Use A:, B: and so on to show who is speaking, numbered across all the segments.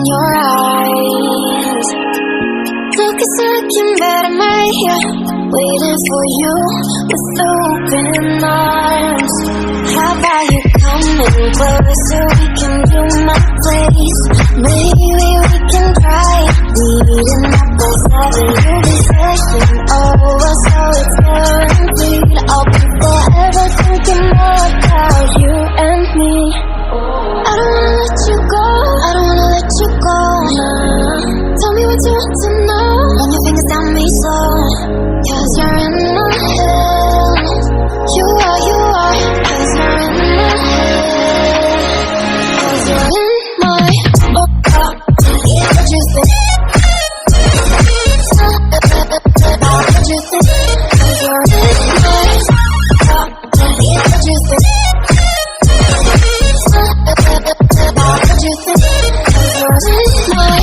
A: your eyes. Took a second, but I'm right here, waiting for you with open arms. How about you coming closer? We can do my place. Maybe we can try meeting up by 7. You'll be session over, so it's guaranteed. I'll be forever thinking more about you and me. I don't wanna let you go, I don't wanna let you go. Tell me what you want to know. Run your fingers down me slow, 'cause you're in my head. You are, 'cause you're in my head. 'Cause you're in my what you think? What you think? 'Cause you're in my what you think? What you think? 'Cause you're in my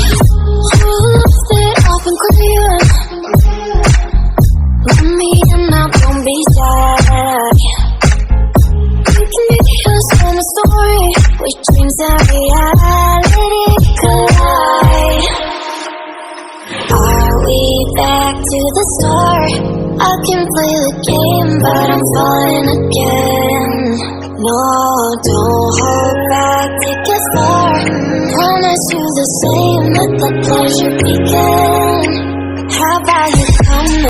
A: stay up and clear. Let me in now, don't be sad. You can be us in a story where dreams and reality collide. Are we back to the start? I can play the game, but I'm falling again. No, don't hold back, take it far. Promise you the same, let the pleasure begin.